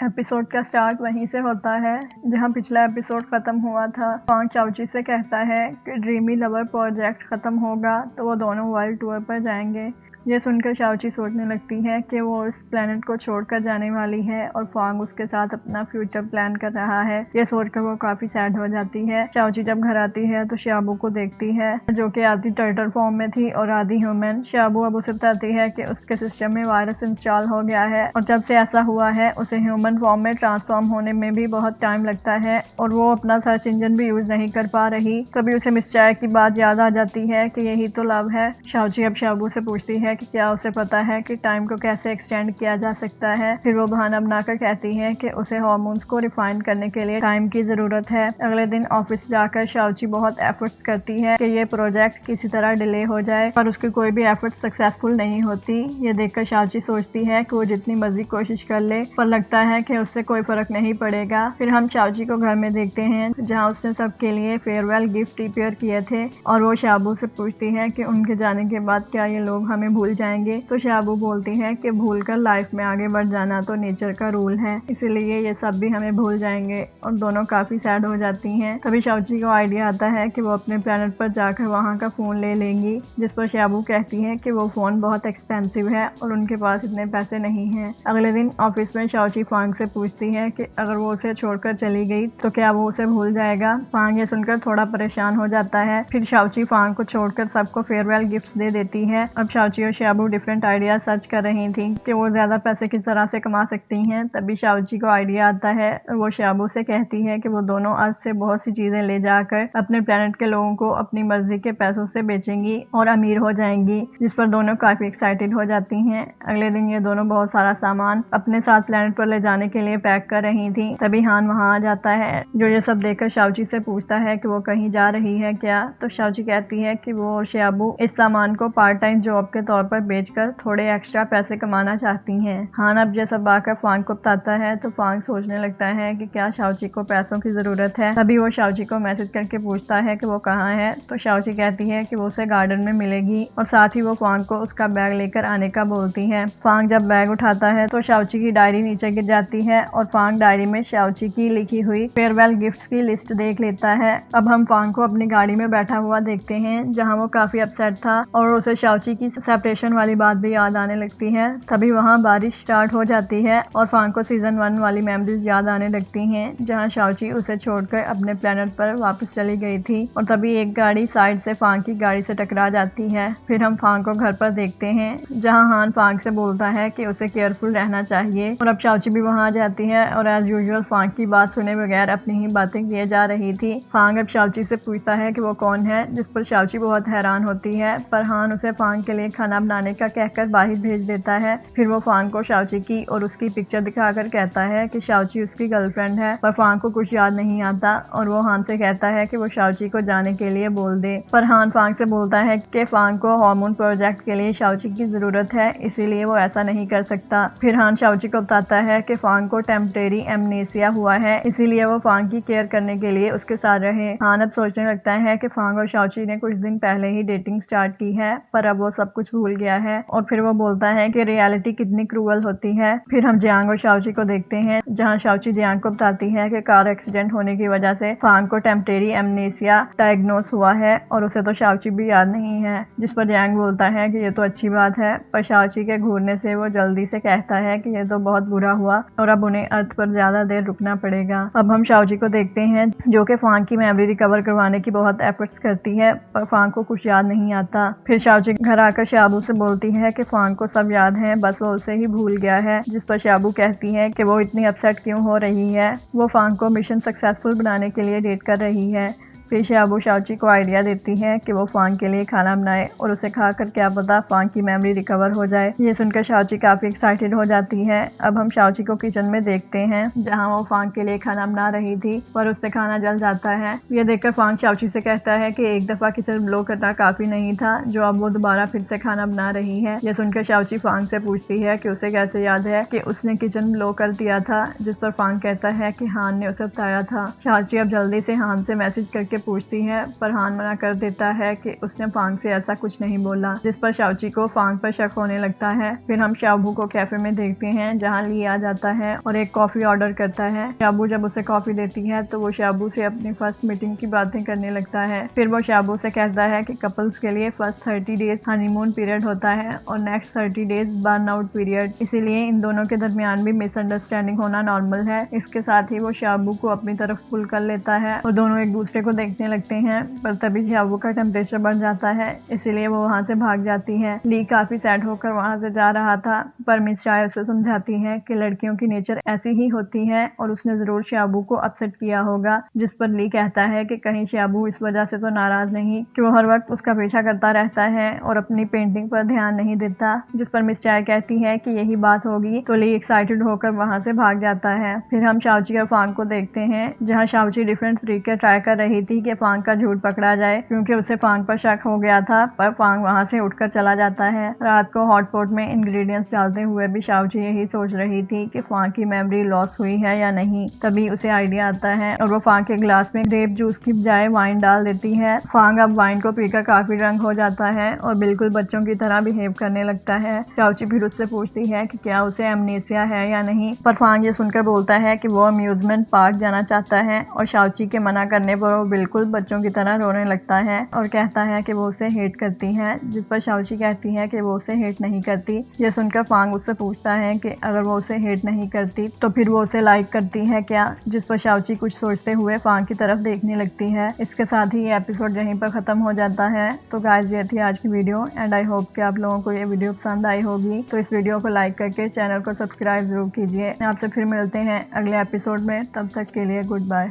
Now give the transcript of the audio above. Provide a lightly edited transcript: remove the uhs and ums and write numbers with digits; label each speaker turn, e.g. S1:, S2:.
S1: Episode का start वहीं से होता है जहां पिछला एपिसोड खत्म हुआ था। फांग चाउची से कहता है कि ड्रीमी लवर प्रोजेक्ट खत्म होगा तो वो दोनों वर्ल्ड टूर पर जाएंगे। ये सुनकर चाउची सोचने लगती है कि वो इस प्लेनेट को छोड़कर जाने वाली है और फांग उसके साथ अपना फ्यूचर प्लान कर रहा है। ये सोचकर वो काफी सैड हो जाती है। चाउची जब घर आती है तो शाबू को देखती है जो कि आधी टर्टल फॉर्म में थी और आधी ह्यूमन। शाबू अब उसे बताती है कि उसके सिस्टम में वायरस इंस्टॉल हो गया है और जब से ऐसा हुआ है उसे ह्यूमन फॉर्म में ट्रांसफॉर्म होने में भी बहुत टाइम लगता है और वो अपना सर्च इंजन भी यूज नहीं कर पा रही। तभी उसे मिस चाय की बात याद आ जाती है कि यही तो लव है। चाउची अब शाबू से पूछती है कि क्या उसे पता है कि टाइम को कैसे एक्सटेंड किया जा सकता है। फिर वो बहाना बनाकर कहती है कि उसे हार्मोन्स को रिफाइन करने के लिए टाइम की जरूरत है। अगले दिन ऑफिस जाकर शाउची बहुत एफर्ट्स करती है कि ये प्रोजेक्ट किसी तरह डिले हो जाए पर उसकी कोई भी एफर्ट सक्सेसफुल नहीं होती। ये देखकर शाउची सोचती है कि वो जितनी मर्जी कोशिश कर ले पर लगता है कि उससे कोई फर्क नहीं पड़ेगा। फिर हम शाउची को घर में देखते हैं जहाँ उसने सबके लिए फेयरवेल गिफ्ट प्रिपेयर किए थे और वो शाबू से पूछती है कि उनके जाने के बाद क्या ये लोग हमें भूल जाएंगे। तो शाबू बोलती है कि भूलकर लाइफ में आगे बढ़ जाना तो नेचर का रूल है, इसीलिए ये सब भी हमें भूल जाएंगे और दोनों काफी सैड हो जाती हैं। तभी शाउची को आइडिया आता है कि वो अपने प्लेनेट पर जाकर वहाँ का फोन ले लेंगी, जिस पर शाबू कहती है कि वो फोन बहुत एक्सपेंसिव है और उनके पास इतने पैसे नहीं हैं। अगले दिन ऑफिस में शाउची फांग से पूछती है कि अगर वो उसे छोड़कर चली गई तो क्या वो उसे भूल जाएगा। फांग ये सुनकर थोड़ा परेशान हो जाता है। फिर शाउची फांग को छोड़कर सबको फेयरवेल गिफ्ट्स दे देती है। अब शाउची और शाबू डिफरेंट आइडिया सर्च कर रही थी कि वो ज्यादा पैसे किस तरह से कमा सकती हैं। तभी शाउची को आइडिया आता है और वो शाबू से कहती है कि वो दोनों अर्थ से बहुत सी चीजें ले जाकर अपने प्लेनेट के लोगों को अपनी मर्जी के पैसों से बेचेंगी और अमीर हो जाएंगी, जिस पर दोनों काफी एक्साइटेड हो जाती हैं। अगले दिन ये दोनों बहुत सारा सामान अपने साथ प्लेनेट पर ले जाने के लिए पैक कर रही थी। तभी हान वहाँ आ जाता है जो ये सब देखकर शाउची से पूछता है कि वो कहीं जा रही है क्या। तो शाउची कहती है कि वो और शाबू इस सामान को पार्ट टाइम जॉब के तौर पर बेचकर थोड़े एक्स्ट्रा पैसे कमाना चाहती हैं। हान अब ये सब आकर फांग को बताता है तो फांग सोचने लगता है कि क्या शाउची को पैसों की जरूरत है। तभी वो शाउची को मैसेज करके पूछता है कि वो कहाँ है। तो शाउची कहती है कि वो उसे गार्डन में मिलेगी और साथ ही वो फांग को उसका बैग लेकर आने का बोलती है। फांग जब बैग उठाता है तो शाउची की डायरी नीचे गिर जाती है और फांग डायरी में शाउची की लिखी हुई फेयरवेल गिफ्ट्स की लिस्ट देख लेता है। अब हम फांग को अपनी गाड़ी में बैठा हुआ देखते हैं जहाँ वो काफी अपसेट था और उसे शाउची की सेपरेशन वाली बात भी याद आने लगती है। तभी वहाँ बारिश स्टार्ट हो जाती है और फांग को सीजन 1 वाली मेमोरीज याद आने लगती हैं जहाँ शाउची उसे छोड़कर अपने प्लेनेट पर वापस चली गई थी। और तभी एक गाड़ी साइड से फांग की गाड़ी से टकरा जाती है। फिर हम फांग को घर पर देखते हैं जहाँ हान फांग से बोलता है कि उसे केयरफुल रहना चाहिए और अब शाउची भी वहाँ आ जाती है और एज यूजुअल फांग की बात सुने बगैर अपनी ही बातें किए जा रही थी। फांग अब शाउची से पूछता है कि वो कौन है, जिस पर शाउची बहुत हैरान होती है पर हान उसे फांग के लिए खाना बनाने का कहकर बाहर भेज देता है। फिर वो फांग को शाउची की और उसकी पिक्चर दिखाकर कहता है कि शाउची उसकी गर्लफ्रेंड है पर फांग को कुछ याद नहीं आता और वो हान से कहता है कि वो शाउची को जाने के लिए बोल दे। पर हान फांग से बोलता है कि फांग को हार्मोन प्रोजेक्ट के लिए शाउची की जरूरत है, इसीलिए वो ऐसा नहीं कर सकता। फिर हान शाउची को बताता है कि फांग को टेम्परेरी एमनेसिया हुआ है, इसीलिए वो फांग की केयर करने के लिए उसके साथ रहे। हान अब सोचने लगता है कि फांग और शाउची ने कुछ दिन पहले ही डेटिंग स्टार्ट की है पर अब वो सब कुछ भूल गया है। और फिर वो बोलता है कि रियलिटी कितनी क्रूअल होती है। फिर हम जियांग और शाउची को देखते हैं जहाँ शाउची जियांग को बताती है कि कार एक्सीडेंट होने की वजह से फांग को टेम्परेरी एमनेसिया डायग्नोस हुआ है और उसे तो शाउची भी याद नहीं है, जिस पर जियांग बोलता है कि ये तो अच्छी बात है पर शाउची के घूरने से वो जल्दी से कहता है कि ये तो बहुत बुरा हुआ और अब उन्हें अर्थ पर ज्यादा देर रुकना पड़ेगा। अब हम शाउची को देखते हैं जो कि फांग की मेमोरी रिकवर करवाने की बहुत एफर्ट्स करती है पर फांग को कुछ याद नहीं आता। फिर शाउची घर आकर शाबू से बोलती है कि फांग को सब याद है, बस वो उसे ही भूल गया है, जिस पर शाबू कहती है कि वो इतनी अपसेट क्यों हो रही है, वो फांग को मिशन सक्सेसफुल बनाने के लिए डेट कर रही है। फिर शाबू शाउची को आइडिया देती है कि वो फांग के लिए खाना बनाए और उसे खाकर क्या पता फांग की मेमोरी रिकवर हो जाए। ये सुनकर शाउची काफी एक्साइटेड हो जाती है। अब हम शाउची को किचन में देखते हैं जहाँ वो फांग के लिए खाना बना रही थी पर उससे खाना जल जाता है। ये देखकर फांग शाउची से कहता है कि एक दफा किचन ब्लो करना काफी नहीं था, जो अब वो दोबारा फिर से खाना बना रही है। ये सुनकर शाउची फांग से पूछती है कि उसे कैसे याद है कि उसने किचन ब्लो कर दिया था, जिस पर फांग कहता है कि हान ने उसे बताया था। शाउची अब जल्दी से हान से मैसेज करके पूछती है, पर हान मना कर देता है कि उसने फांग से ऐसा कुछ नहीं बोला, जिस पर शाओची को फांग पर शक होने लगता है। फिर हम शाबू को कैफे में देखते हैं जहाँ ली आ जाता है और एक कॉफी ऑर्डर करता है। शाबू जब उसे कॉफी देती है तो वो शाबू से अपनी फर्स्ट मीटिंग की बातें करने लगता है। फिर वो शाबू से कहता है कि कपल्स के लिए फर्स्ट 30 डेज हनीमून पीरियड होता है और next 30 days burn out period, इसीलिए इन दोनों के दरमियान भी मिसअंडरस्टैंडिंग होना नॉर्मल है। इसके साथ ही वो शाबू को अपनी तरफ पुल कर लेता है और दोनों एक दूसरे को देखने लगते हैं, पर तभी शाबू का टेम्परेचर बढ़ जाता है, इसीलिए वो वहाँ से भाग जाती है। ली काफी सैड होकर वहाँ से जा रहा था, पर मिस चाय उसे समझाती है कि लड़कियों की नेचर ऐसी ही होती है और उसने जरूर शाबू को अपसेट किया होगा, जिस पर ली कहता है कि कहीं शाबू इस वजह से तो नाराज नहीं कि वो हर वक्त उसका पीछा करता रहता है और अपनी पेंटिंग पर ध्यान नहीं देता, जिस पर मिस चाय कहती है कि यही बात होगी, तो ली एक्साइटेड होकर वहाँ से भाग जाता है। फिर हम शाओची और फांग को देखते हैं, जहाँ शाओची डिफरेंट तरीके ट्राई कर रही थी कि फांग का झूठ पकड़ा जाए, क्योंकि उसे फांग पर शक हो गया था, पर फांग वहाँ से उठकर चला जाता है। रात को हॉट पॉट में इंग्रेडिएंट्स डालते हुए भी शाओची यही सोच रही थी कि फांग की मेमोरी लॉस हुई है या नहीं। तभी उसे आइडिया आता है और वो फांग के ग्लास में ग्रेप जूस की बजाय वाइन डाल देती है। फांग अब वाइन को पीकर काफी ड्रंक हो जाता है और बिल्कुल बच्चों की तरह बिहेव करने लगता है। शाओची फिर उससे पूछती है कि क्या उसे एमनेसिया है या नहीं, पर फांग ये सुनकर बोलता है कि वो अम्यूजमेंट पार्क जाना चाहता है और शाओची के मना करने पर वो बिल्कुल बच्चों की तरह रोने लगता है और कहता है कि वो उसे हेट करती है, जिस पर शाओची कहती है कि वो उसे हेट नहीं करती। ये सुनकर फांग उससे पूछता है कि अगर वो उसे हेट नहीं करती तो फिर वो उसे लाइक करती है क्या, जिस पर शाओची कुछ सोचते हुए फांग की तरफ देखने लगती है। इसके साथ ही ये एपिसोड यहीं पर खत्म हो जाता है। तो गाइस ये थी आज की वीडियो एंड आई होप कि आप लोगों को ये वीडियो पसंद आई होगी। तो इस वीडियो को लाइक करके चैनल को सब्सक्राइब जरूर कीजिए। आपसे फिर मिलते हैं अगले एपिसोड में, तब तक के लिए गुड बाय।